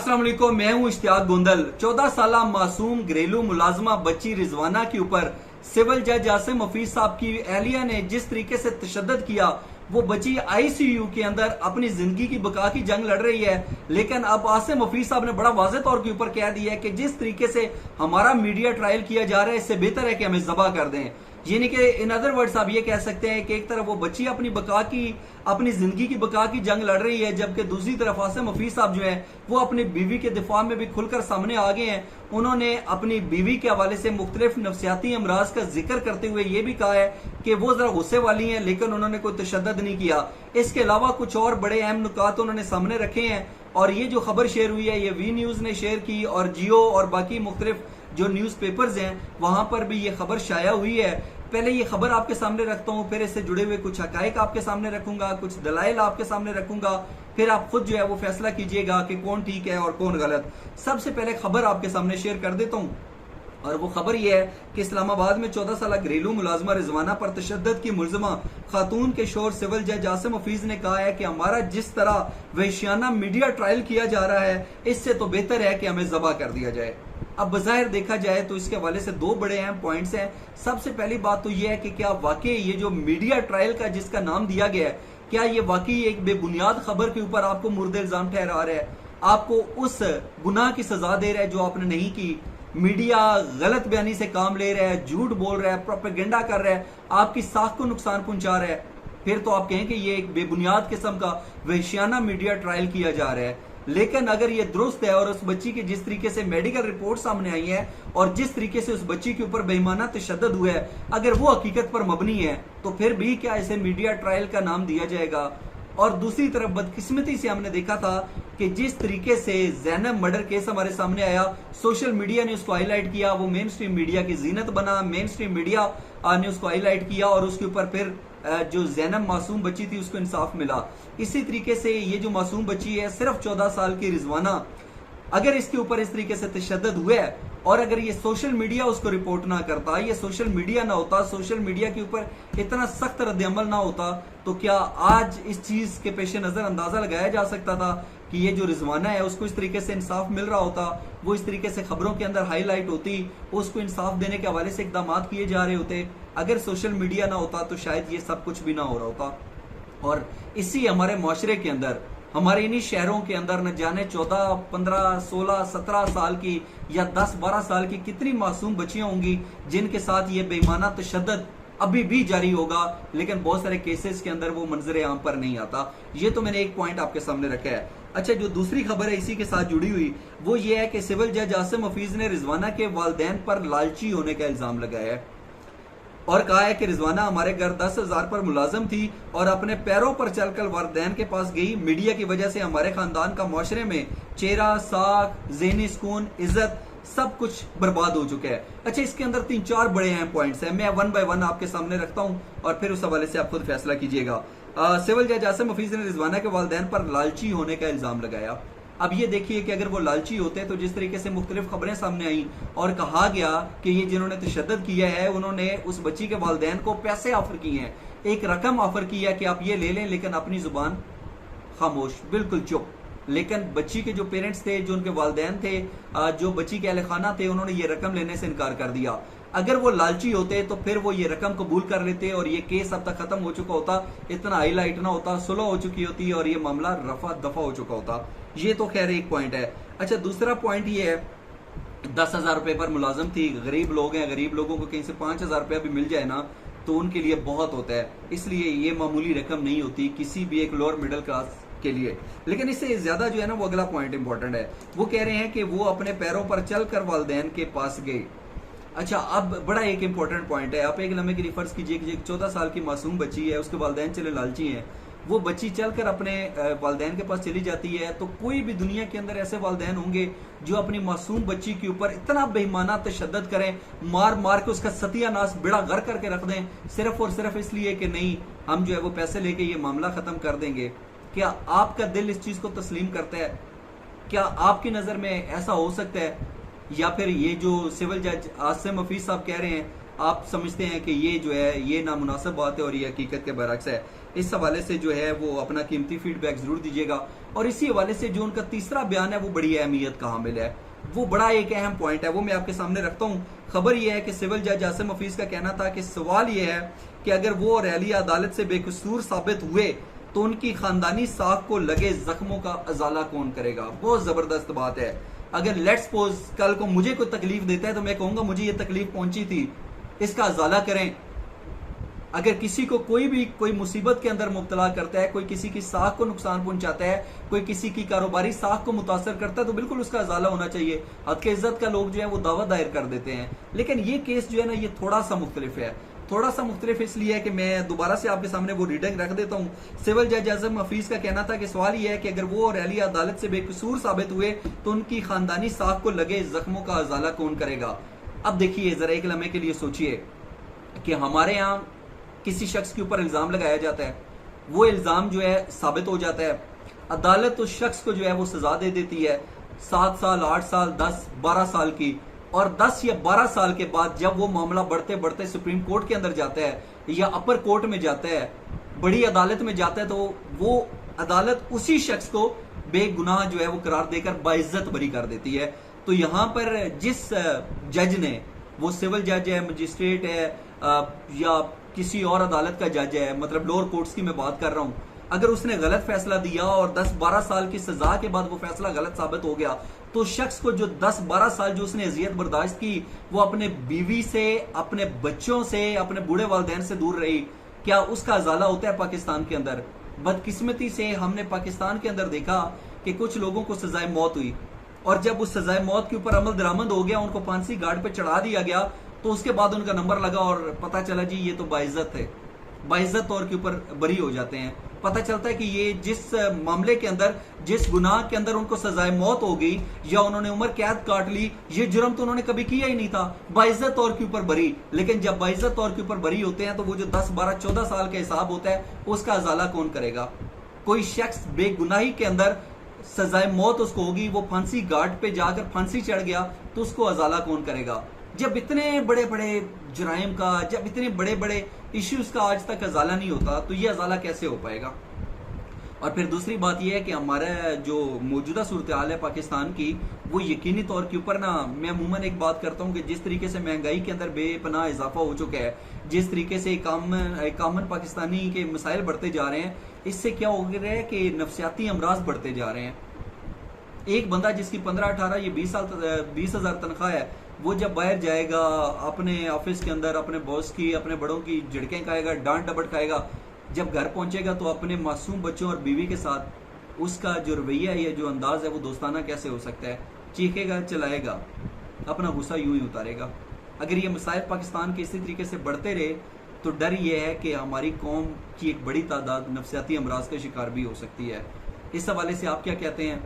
अस्सलाम वालेकुम, मैं हूं इश्तियाक गोंदल। 14 साल मासूम घरेलू मुलाजमा बच्ची रिजवाना के ऊपर सिविल जज आसिम हफीज साहब की एहलिया ने जिस तरीके से तशद्दुद किया, वो बच्ची आईसीयू के अंदर अपनी जिंदगी की बका की जंग लड़ रही है। लेकिन अब आसिम हफीज साहब ने बड़ा वाज़ेह तौर के ऊपर कह दिया है कि जिस तरीके से हमारा मीडिया ट्रायल किया जा रहा है, इससे बेहतर है कि हमें जबा कर दें। यानी कि इन अदर वर्ड्स आप ये कह सकते हैं कि एक तरफ वो बच्ची अपनी जिंदगी की बका की जंग लड़ रही है, जबकि दूसरी तरफ आसिम हफीज साहब जो है वो अपनी बीवी के दिफा में भी खुलकर सामने आ गए हैं। उन्होंने अपनी बीवी के हवाले से मुख्तलिफ नफ्सियाती अमराज का जिक्र करते हुए ये भी कहा है कि वो जरा गुस्से वाली हैं, लेकिन उन्होंने कोई तशद्दुद नहीं किया। इसके अलावा कुछ और बड़े अहम नुकात उन्होंने सामने रखे हैं और ये जो खबर शेयर हुई है ये वी न्यूज ने शेयर की और जियो और बाकी मुख्तलिफ जो न्यूज़ पेपर्स हैं वहां पर भी ये खबर शाया हुई है। पहले ये खबर आपके सामने रखता हूं, फिर इससे जुड़े हुए कुछ हकायक आपके सामने रखूंगा, कुछ दलाइल आपके सामने रखूंगा, फिर आप खुद जो है वो फैसला कीजिएगा कि कौन ठीक है और कौन गलत। सबसे पहले खबर आपके सामने शेयर कर देता हूं और वो खबर यह है कि इस्लामाबाद में 14 साल घरेलू मुलाजमा रिजवाना पर तशद्दुद की मुलजमा खातून के शोर सिविल जज आसिम हफीज ने कहा है कि हमारा जिस तरह वहशियाना मीडिया ट्रायल किया जा रहा है, इससे तो बेहतर है कि हमें जबा कर दिया जाए। अब बज़ाहिर देखा जाए तो इसके हवाले से दो बड़े अहम पॉइंट्स हैं। सबसे पहली बात तो यह है कि क्या वाकई ये जो मीडिया ट्रायल का जिसका नाम दिया गया है, क्या ये वाकई एक बेबुनियाद खबर के ऊपर आपको मुर्द इल्जाम ठहरा रहा है, आपको उस गुनाह की सजा दे रहा है जो आपने नहीं की। मीडिया गलत बयानी से काम ले रहा है, झूठ बोल रहा है, प्रोपेगेंडा कर रहा है, आपकी साख को नुकसान पहुंचा रहा है, फिर तो आप कहें कि ये एक बेबुनियाद किस्म का वहशियाना मीडिया ट्रायल किया जा रहा है। लेकिन अगर ये दुरुस्त है और उस बच्ची की जिस तरीके से मेडिकल रिपोर्ट सामने आई है और जिस तरीके से उस बच्ची के ऊपर बेईमाना तशद्दुद हुआ है, अगर वो हकीकत पर मबनी है तो फिर भी क्या इसे मीडिया ट्रायल का नाम दिया जाएगा। और दूसरी तरफ बदकिस्मती से हमने देखा था कि जिस तरीके से ज़ैनब मर्डर केस हमारे सामने आया, सोशल मीडिया ने उसको हाईलाइट किया, वो मेन स्ट्रीम मीडिया की जीनत बना, मेन स्ट्रीम मीडिया ने उसको हाईलाइट किया और उसके ऊपर फिर जो ज़ैनब मासूम बच्ची थी उसको इंसाफ मिला। इसी तरीके से ये जो मासूम बच्ची है सिर्फ 14 साल की रिजवाना, अगर इसके ऊपर इस तरीके से तशद्दुद हुआ है और अगर ये सोशल मीडिया उसको रिपोर्ट ना करता, ये सोशल मीडिया ना होता, सोशल मीडिया के ऊपर इतना सख्त रद्द-ए-अमल ना होता, तो क्या आज इस चीज के पेश नजर अंदाजा लगाया जा सकता था कि ये जो रिजवाना है उसको इस तरीके से इंसाफ मिल रहा होता, वो इस तरीके से खबरों के अंदर हाईलाइट होती, उसको इंसाफ देने के हवाले से इकदाम किए जा रहे होते। अगर सोशल मीडिया ना होता तो शायद ये सब कुछ भी ना हो रहा होता। और इसी हमारे माशरे के अंदर, हमारे इन्हीं शहरों के अंदर न जाने 14, 15, 16, 17 साल की या 10, 12 साल की कितनी मासूम बच्चियां होंगी जिनके साथ ये बेईमाना तशद्दुद अभी भी जारी होगा, लेकिन बहुत सारे केसेस के अंदर वो मंजर आम पर नहीं आता। ये तो मैंने एक पॉइंट आपके सामने रखा है। अच्छा, जो दूसरी खबर है इसी के साथ जुड़ी हुई, वो ये है कि सिविल जज आसिम हफीज ने रिजवाना के वालिदैन पर लालची होने का इल्जाम लगाया है और कहा है कि रिजवाना हमारे घर 10,000 पर मुलाजम थी और अपने पैरों पर चलकर वालिदैन के पास गई। मीडिया की वजह से हमारे खानदान का माशरे में चेहरा, साख, ज़हनी सुकून, इज्जत सब कुछ बर्बाद हो चुका है। अच्छा, इसके अंदर 3-4 बड़े अहम पॉइंट्स हैं, मैं वन बाय वन आपके सामने रखता हूं और फिर उस हवाले से आप खुद फैसला कीजिएगा। सिविल जज आसिम हफीज ने रिजवाना के वालिदैन पर लालची होने का इल्जाम लगाया। अब ये देखिए कि अगर वो लालची होते तो जिस तरीके से मुख्तलिफ खबरें सामने आई और कहा गया कि ये जिन्होंने तशद्दुद किया है उन्होंने उस बच्ची के वालिदैन को पैसे ऑफर किए हैं, एक रकम ऑफर की है कि आप ये ले लें, लेकिन अपनी जुबान खामोश, बिल्कुल चुप। लेकिन बच्ची के जो पेरेंट्स थे, जो उनके वालिदैन थे, जो बच्ची के अहल खाना थे, उन्होंने ये रकम लेने से इनकार कर दिया। अगर वो लालची होते तो फिर वो ये रकम कबूल कर लेते और ये केस अब तक खत्म हो चुका होता, इतना हाईलाइट ना होता, सुलह हो चुकी होती और ये मामला रफा दफा हो चुका होता। ये तो खैर एक पॉइंट है। अच्छा, दूसरा पॉइंट ये है, 10,000 रुपए पर मुलाजम थी, गरीब लोग हैं, गरीब लोगों को कहीं से 5,000 रुपया भी मिल जाए ना तो उनके लिए बहुत होता है, इसलिए ये मामूली रकम नहीं होती किसी भी एक लोअर मिडिल क्लास के लिए। लेकिन इससे ज्यादा जो है ना वो अगला पॉइंट इंपॉर्टेंट है, वो कह रहे हैं कि वो अपने पैरों पर चलकर वालिदैन के पास गए। अच्छा, अब बड़ा एक इंपॉर्टेंट पॉइंट है, आप एक लम्हे के लिए फर्ज कीजिए कि 14 साल की मासूम बच्ची है, उसके वालिदैन चले लालची हैं, वो बच्ची चलकर अपने वालिदैन के पास चली जाती है, तो कोई भी दुनिया के अंदर ऐसे वालिदैन होंगे जो अपनी मासूम बच्ची के ऊपर इतना बेईमाना तशद्दुद करें, मार मार के उसका सत्यानाश बेड़ा गर करके रख दें, सिर्फ और सिर्फ इसलिए कि नहीं हम जो है वो पैसे लेके ये मामला खत्म कर देंगे। क्या आपका दिल इस चीज को तस्लीम करता है? क्या आपकी नजर में ऐसा हो सकता है? या फिर ये जो सिविल जज आसिम हफीज साहब कह रहे हैं आप समझते हैं कि ये जो है ये नामुनासिब बात है और ये हकीकत के बरक्स है। इस हवाले से जो है वो अपना कीमती फीडबैक जरूर दीजिएगा। और इसी हवाले से जो उनका तीसरा बयान है वो बड़ी अहमियत का हामिल है, वो बड़ा एक अहम पॉइंट है, वो मैं आपके सामने रखता हूँ। खबर यह है कि सिविल जज आसिम हफीज का कहना था कि सवाल यह है कि अगर वो और एहलिया अदालत से बेकसूर साबित हुए तो उनकी खानदानी साख को लगे जख्मों का अजाला कौन करेगा। बहुत जबरदस्त बात है। अगर लेट्स सपोज कल को मुझे कोई तकलीफ देता है तो मैं कहूंगा मुझे ये तकलीफ पहुंची थी, इसका अजाला करें। अगर किसी को कोई मुसीबत के अंदर मुब्तला करता है, कोई किसी की साख को नुकसान पहुंचाता है, कोई किसी की कारोबारी साख को मुतासर करता है, तो बिल्कुल उसका अजाला होना चाहिए। हद के इज्जत का लोग जो है वो दावा दायर कर देते हैं। लेकिन ये केस जो है ना ये थोड़ा सा मुख्तलिफ है। थोड़ा सा मुख्तलिफ इसलिए है कि मैं दोबारा से आपके सामने वो रीडिंग रख देता हूँ। सिविल जज आज़म हफीज का कहना था कि सवाल यह है कि अगर वो और एहलिया अदालत से बेकसूर साबित हुए तो उनकी खानदानी साख को लगे जख्मों का अजाला कौन करेगा। अब देखिए जरा एक लम्हे के लिए सोचिए कि हमारे यहाँ किसी शख्स के ऊपर इल्जाम लगाया जाता है, वो इल्जाम जो है साबित हो जाता है, अदालत उस शख्स को जो है वो सजा दे देती है 7 साल 8 साल 10 12 साल की। और 10 या 12 साल के बाद जब वो मामला बढ़ते बढ़ते सुप्रीम कोर्ट के अंदर जाता है या अपर कोर्ट में जाता है, बड़ी अदालत में जाता है, तो वो अदालत उसी शख्स को बेगुनाह जो है वो करार देकर बाइज्जत बरी कर देती है। तो यहां पर जिस जज ने, वो सिविल जज है, मजिस्ट्रेट है या किसी और अदालत का जज है, मतलब लोअर कोर्ट्स की मैं बात कर रहा हूं, अगर उसने गलत फैसला दिया और 10-12 साल की सजा के बाद वो फैसला गलत साबित हो गया, तो शख्स को जो 10-12 साल जो उसने अजियत बर्दाश्त की, वो अपने बीवी से, अपने बच्चों से, अपने बूढ़े वालिदैन से दूर रही, क्या उसका अजाला होता है पाकिस्तान के अंदर? बदकिस्मती से हमने पाकिस्तान के अंदर देखा कि कुछ लोगों को सजाए मौत हुई, और जब उस सजाए मौत के ऊपर अमल दरामद हो गया, उनको फांसी गार्ड पे चढ़ा दिया गया, तो उसके बाद उनका नंबर लगा और पता चला जी ये तो बाइज्जत है, बाइज्जत तौर के ऊपर बरी हो जाते हैं। पता चलता है कि ये जिस मामले के अंदर, जिस गुनाह के अंदर उनको सजाए मौत हो गई या उन्होंने उम्र कैद काट ली, ये जुर्म तो उन्होंने कभी किया ही नहीं था, बाइज्जत तौर के ऊपर बरी। लेकिन जब बाइज्जत तौर के ऊपर बरी होते हैं तो वो जो 10 12 14 साल का हिसाब होता है उसका अजाला कौन करेगा? कोई शख्स बेगुनाही के अंदर सजाए मौत उसको होगी, वो फांसी गार्ड पे जाकर फांसी चढ़ गया, तो उसको अजाला कौन करेगा? जब इतने बड़े बड़े जुराइम का, जब इतने बड़े बड़े इश्यूज का आज तक अजाला नहीं होता, तो ये अजाला कैसे हो पाएगा? और फिर दूसरी बात यह है कि हमारा जो मौजूदा सूरत हाल है पाकिस्तान की, वो यकीनी तौर के ऊपर ना, मैं अमूमन एक बात करता हूँ कि जिस तरीके से महंगाई के अंदर बेपनाह इजाफा हो चुका है, जिस तरीके से कामन पाकिस्तानी के मसाइल बढ़ते जा रहे हैं, इससे क्या हो रहा है कि नफसियाती अमराज बढ़ते जा रहे हैं। एक बंदा जिसकी 15-18 या 20 हज़ार तनख्वाह है, वो जब बाहर जाएगा अपने ऑफिस के अंदर, अपने बॉस की, अपने बड़ों की झिड़कें खाएगा, डांट डपट खाएगा, जब घर पहुंचेगा तो अपने मासूम बच्चों और बीवी के साथ उसका जो रवैया है, जो अंदाज है, वो दोस्ताना कैसे हो सकता है? चीखेगा, चलाएगा, अपना गुस्सा यूं ही उतारेगा। अगर ये मसाइल पाकिस्तान के इसी तरीके से बढ़ते रहे तो डर ये है कि हमारी कौम की एक बड़ी तादाद नफसियाती अमराज का शिकार भी हो सकती है। इस हवाले से आप क्या कहते हैं?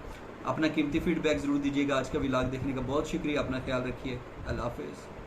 अपना कीमती फीडबैक जरूर दीजिएगा। आज का व्लॉग देखने का बहुत शुक्रिया। अपना ख्याल रखिए। अल्लाह हाफिज़।